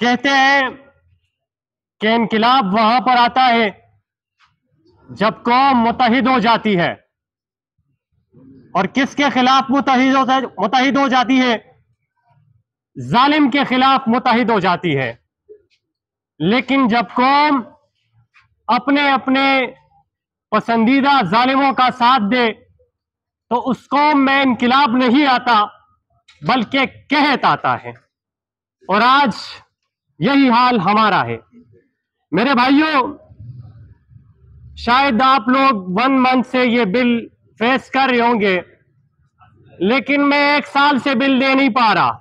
कहते हैं कि इनकलाब वहां पर आता है जब कौम मुत्तहिद हो जाती है. और किसके खिलाफ मुत्तहिद हो जाती है? जालिम के खिलाफ मुत्तहिद हो जाती है. लेकिन जब कौम अपने अपने पसंदीदा जालिमों का साथ दे तो उस कौम में इनकलाब नहीं आता बल्कि कहत आता है. और आज यही हाल हमारा है. मेरे भाइयों, शायद आप लोग 1 मंथ से ये बिल फेस कर रहे होंगे, लेकिन मैं 1 साल से बिल दे नहीं पा रहा.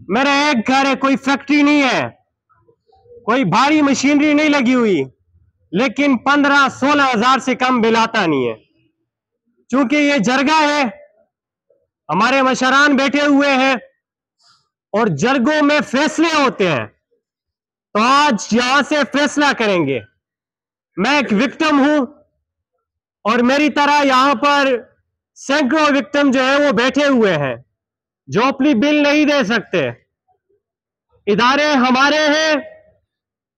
मेरा एक घर है, कोई फैक्ट्री नहीं है, कोई भारी मशीनरी नहीं लगी हुई, लेकिन 15-16 हजार से कम बिल आता नहीं है. चूंकि ये जरगा है, हमारे मशरान बैठे हुए हैं और जरगों में फैसले होते हैं, तो आज यहां से फैसला करेंगे. मैं एक विक्टिम हूं और मेरी तरह यहां पर सैकड़ों विक्टिम जो है वो बैठे हुए हैं जो अपनी बिल नहीं दे सकते. इदारे हमारे हैं,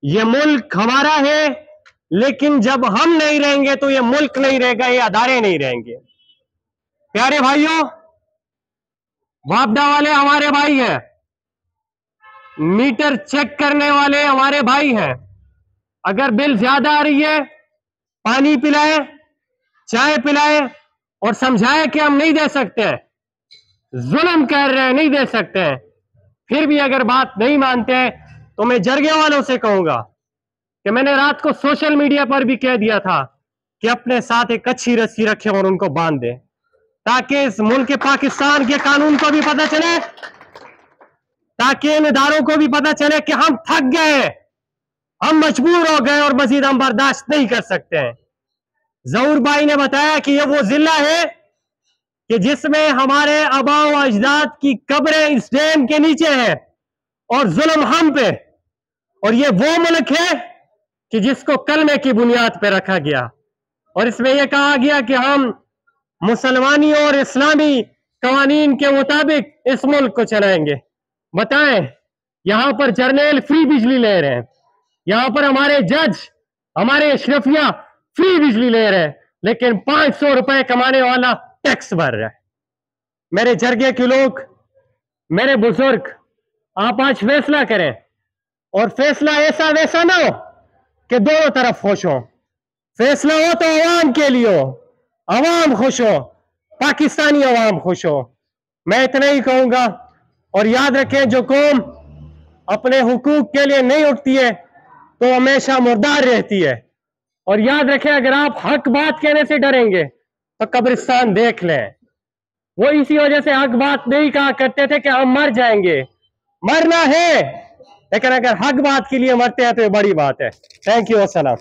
ये मुल्क हमारा है, लेकिन जब हम नहीं रहेंगे तो ये मुल्क नहीं रहेगा, ये अदारे नहीं रहेंगे. प्यारे भाइयों, वापडा वाले हमारे भाई हैं, मीटर चेक करने वाले हमारे भाई हैं. अगर बिल ज्यादा आ रही है, पानी पिलाए, चाय पिलाए और समझाए कि हम नहीं दे सकते हैं, जुल्म कर रहे हैं, नहीं दे सकते हैं. फिर भी अगर बात नहीं मानते हैं तो मैं जरगे वालों से कहूंगा कि मैंने रात को सोशल मीडिया पर भी कह दिया था कि अपने साथ एक अच्छी रस्सी रखें और उनको बांध दें, ताकि इस मुल्क पाकिस्तान के कानून को भी पता चले, ताकि इन इदारों को भी पता चले कि हम थक गए, हम मजबूर हो गए और मजीद हम बर्दाश्त नहीं कर सकते हैं. जहूर भाई ने बताया कि ये वो जिला है कि जिसमें हमारे आबा व अजदाद की कब्रें इस डैम के नीचे हैं और जुल्म हम पे. और ये वो मुल्क है कि जिसको कलमे की बुनियाद पे रखा गया और इसमें यह कहा गया कि हम मुसलमानी और इस्लामी कवानीन के मुताबिक इस मुल्क को चलाएंगे. बताएं, यहां पर जर्नल फ्री बिजली ले रहे हैं, यहां पर हमारे जज, हमारे अशरफिया फ्री बिजली ले रहे हैं, लेकिन 500 रुपए कमाने वाला टैक्स भर रहा है. मेरे जरगे के लोग, मेरे बुजुर्ग, आप आज फैसला करें और फैसला ऐसा वैसा ना हो कि दोनों तरफ खुश हो. फैसला हो तो अवाम के लिए हो, अवाम खुश हो, पाकिस्तानी अवाम खुश हो. मैं इतना ही कहूंगा. और याद रखें, जो कौम अपने हुकूक के लिए नहीं उठती है तो हमेशा मुर्दार रहती है. और याद रखें, अगर आप हक बात कहने से डरेंगे तो कब्रिस्तान देख लें. वो इसी वजह से हक बात नहीं कहा करते थे कि हम मर जाएंगे. मरना है, लेकिन अगर हक बात के लिए मरते हैं तो ये बड़ी बात है. Thank you. अस्सलाम.